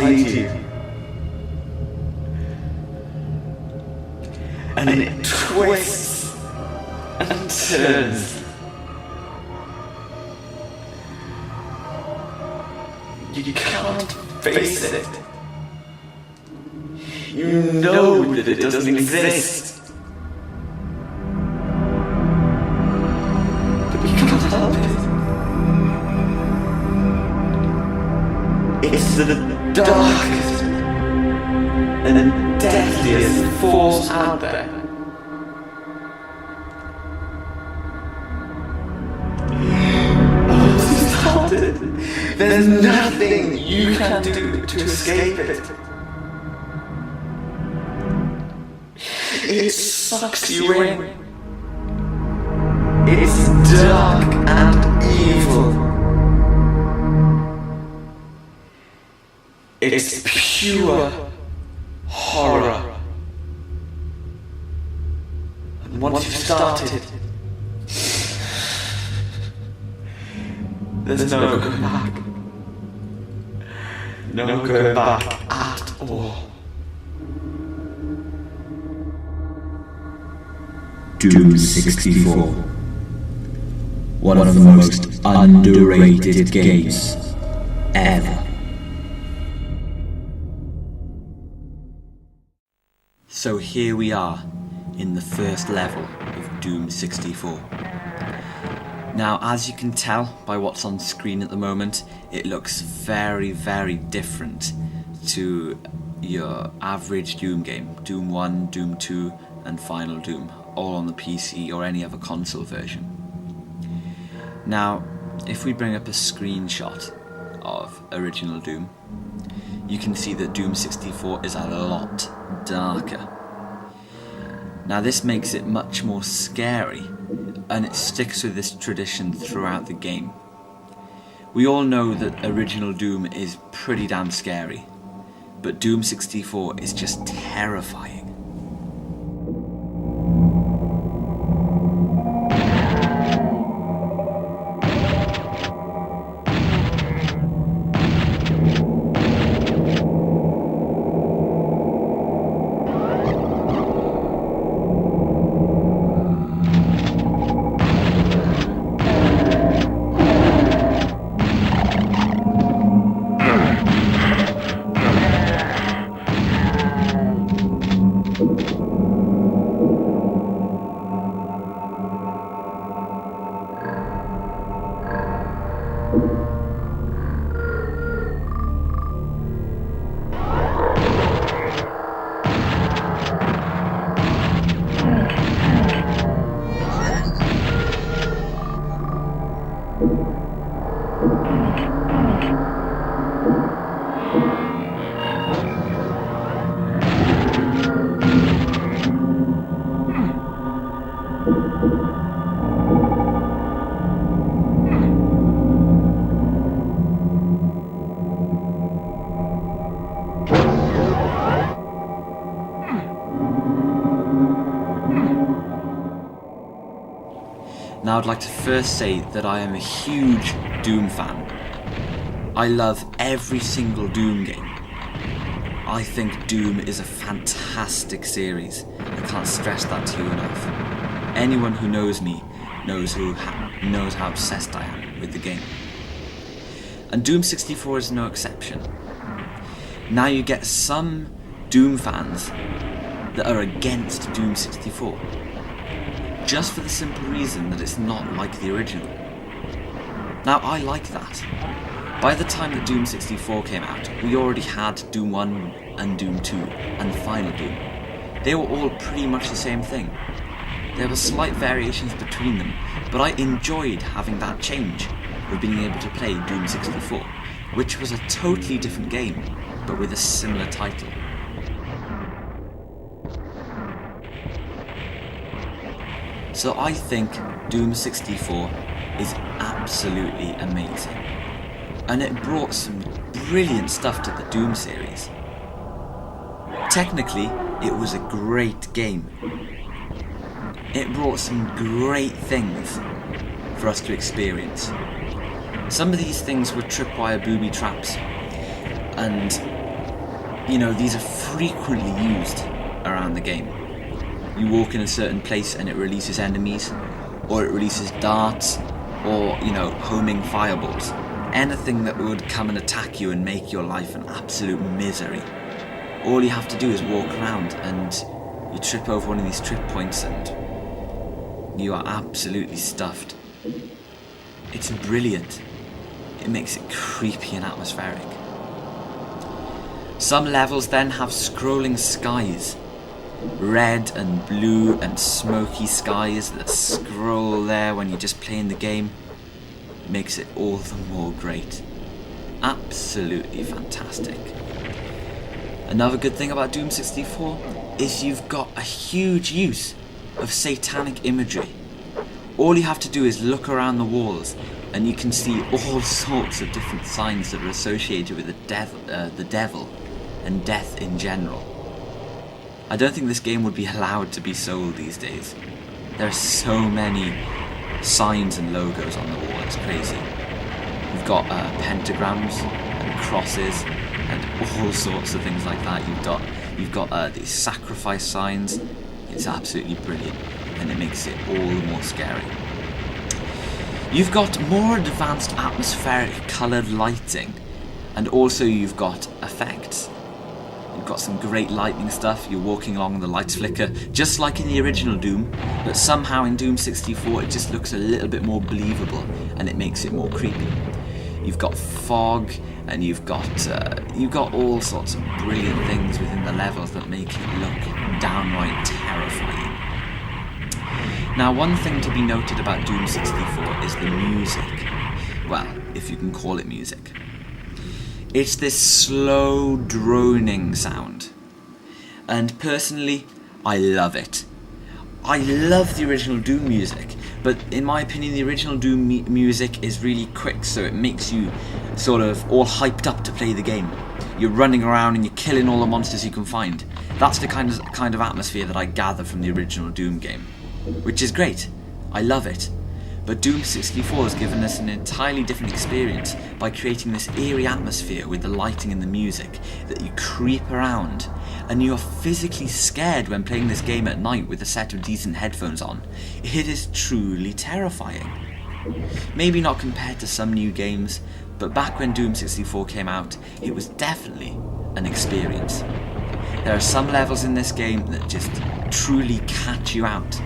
inside you. And it twists and turns. You can't face it. You know that it doesn't exist. But you can't help it. It's the darkest and deadliest force out there. Stop it. There's nothing you can do to escape it. It sucks you in. It's dark and evil. It's pure horror. And once you've started, there's no going back. No going back at all. Doom 64. One of the most underrated games ever. So here we are in the first level of Doom 64. Now, as you can tell by what's on screen at the moment, it looks very, very different to your average Doom game. Doom 1, Doom 2 and Final Doom, all on the PC or any other console version. Now, if we bring up a screenshot of original Doom, you can see that Doom 64 is a lot darker. Now this makes it much more scary, and it sticks with this tradition throughout the game. We all know that original Doom is pretty damn scary, but Doom 64 is just terrifying. Now I'd like to first say that I am a huge Doom fan. I love every single Doom game. I think Doom is a fantastic series. I can't stress that to you enough. Anyone who knows me knows how obsessed I am with the game. And Doom 64 is no exception. Now you get some Doom fans that are against Doom 64. Just for the simple reason that it's not like the original. Now I like that. By the time that Doom 64 came out, we already had Doom 1 and Doom 2 and Final Doom. They were all pretty much the same thing. There were slight variations between them, but I enjoyed having that change of being able to play Doom 64, which was a totally different game, but with a similar title. So I think Doom 64 is absolutely amazing. And it brought some brilliant stuff to the Doom series. Technically, it was a great game. It brought some great things for us to experience. Some of these things were tripwire booby traps and you know, these are frequently used around the game. You walk in a certain place and it releases enemies, or it releases darts, or, you know, homing fireballs. Anything that would come and attack you and make your life an absolute misery. All you have to do is walk around and you trip over one of these trip points and you are absolutely stuffed. It's brilliant. It makes it creepy and atmospheric. Some levels then have scrolling skies. Red and blue and smoky skies that scroll there when you're just playing the game. Makes it all the more great. Absolutely fantastic. Another good thing about Doom 64 is you've got a huge use of satanic imagery. All you have to do is look around the walls and you can see all sorts of different signs that are associated with the devil and death in general. I don't think this game would be allowed to be sold these days. There are so many signs and logos on the wall, it's crazy. You've got pentagrams and crosses and all sorts of things like that. You've got these sacrifice signs. It's absolutely brilliant, and it makes it all the more scary. You've got more advanced atmospheric coloured lighting, and also you've got effects. You've got some great lightning stuff. You're walking along and the lights flicker, just like in the original Doom, but somehow in Doom 64 it just looks a little bit more believable and it makes it more creepy. You've got fog, and you've got all sorts of brilliant things within the levels that make it look downright terrifying. Now, one thing to be noted about Doom 64 is the music. Well, if you can call it music. It's this slow, droning sound. And personally, I love it. I love the original Doom music, but in my opinion, the original Doom music is really quick, so it makes you sort of all hyped up to play the game. You're running around and you're killing all the monsters you can find. That's the kind of atmosphere that I gather from the original Doom game, which is great. I love it. But Doom 64 has given us an entirely different experience by creating this eerie atmosphere with the lighting and the music that you creep around, and you are physically scared when playing this game at night with a set of decent headphones on. It is truly terrifying. Maybe not compared to some new games, but back when Doom 64 came out, it was definitely an experience. There are some levels in this game that just truly catch you out.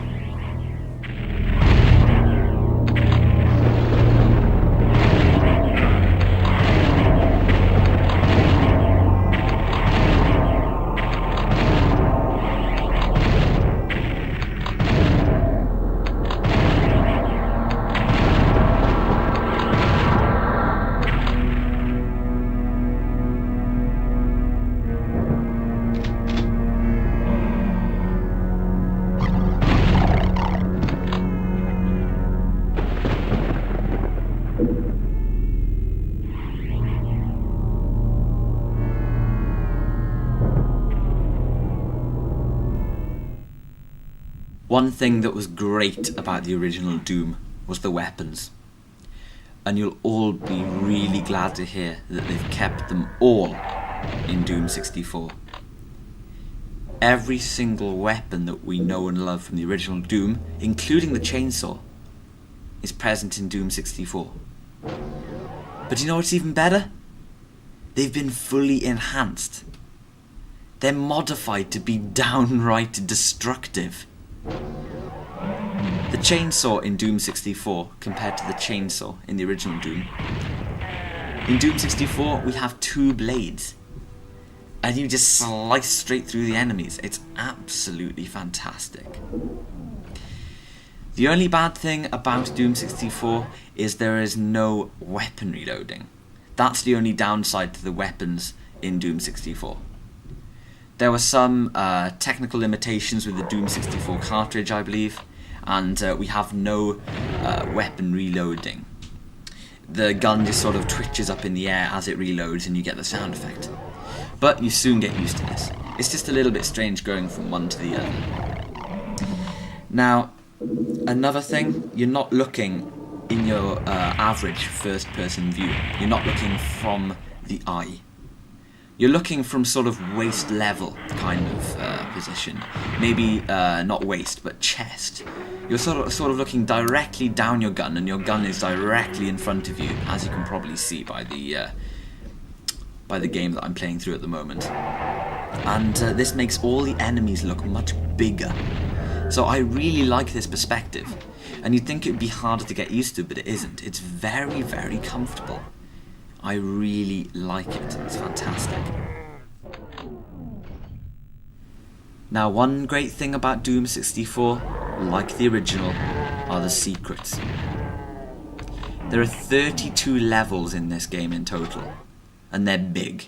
One thing that was great about the original Doom was the weapons. And you'll all be really glad to hear that they've kept them all in Doom 64. Every single weapon that we know and love from the original Doom, including the chainsaw, is present in Doom 64. But you know what's even better? They've been fully enhanced. They're modified to be downright destructive. The chainsaw in Doom 64 compared to the chainsaw in the original Doom. In Doom 64 we have two blades and you just slice straight through the enemies. It's absolutely fantastic. The only bad thing about Doom 64 is there is no weapon reloading. That's the only downside to the weapons in Doom 64. There were some technical limitations with the Doom 64 cartridge, I believe, and we have no weapon reloading. The gun just sort of twitches up in the air as it reloads and you get the sound effect. But you soon get used to this. It's just a little bit strange going from one to the other. Now, another thing, you're not looking in your average first-person view. You're not looking from the eye. You're looking from sort of waist level kind of position. Maybe not waist, but chest. You're sort of looking directly down your gun, and your gun is directly in front of you, as you can probably see by the game that I'm playing through at the moment. And this makes all the enemies look much bigger. So I really like this perspective. And you'd think it would be harder to get used to, but it isn't. It's very, very comfortable. I really like it. It's fantastic. Now, one great thing about Doom 64, like the original, are the secrets. There are 32 levels in this game in total, and they're big.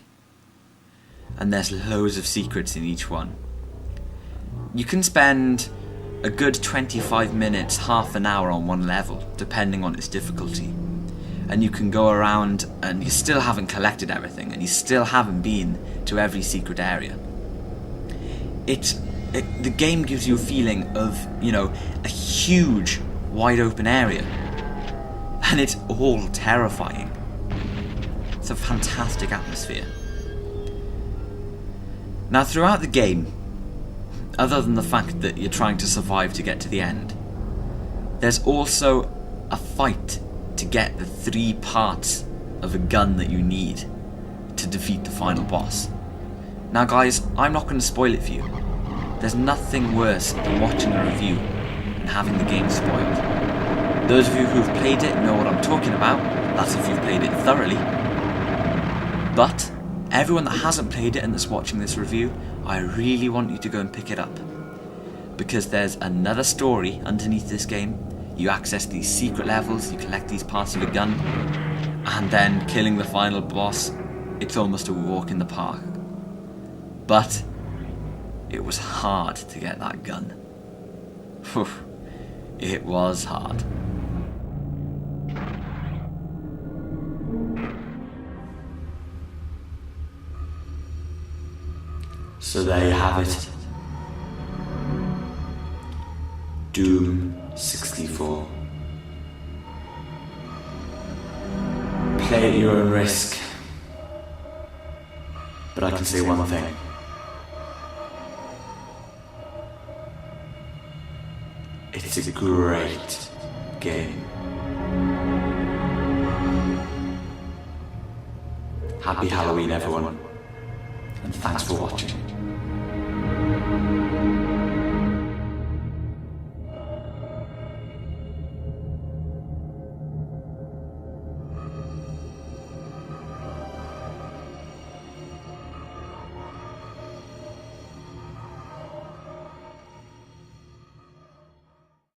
And there's loads of secrets in each one. You can spend a good 25 minutes, half an hour on one level, depending on its difficulty. And you can go around and you still haven't collected everything, and you still haven't been to every secret area. The game gives you a feeling of, you know, a huge, wide open area. And it's all terrifying. It's a fantastic atmosphere. Now, throughout the game, other than the fact that you're trying to survive to get to the end, there's also a fight to get the 3 parts of a gun that you need to defeat the final boss. Now guys, I'm not going to spoil it for you. There's nothing worse than watching a review and having the game spoiled. Those of you who've played it know what I'm talking about. That's if you've played it thoroughly. But everyone that hasn't played it and that's watching this review, I really want you to go and pick it up. Because there's another story underneath this game. You access these secret levels, you collect these parts of a gun, and then killing the final boss, it's almost a walk in the park. But it was hard to get that gun. Whew, it was hard. So there you have it. Doom 64. Play at your own risk. But I can say one thing. It's a great game. Happy Halloween, everyone. And thanks for watching.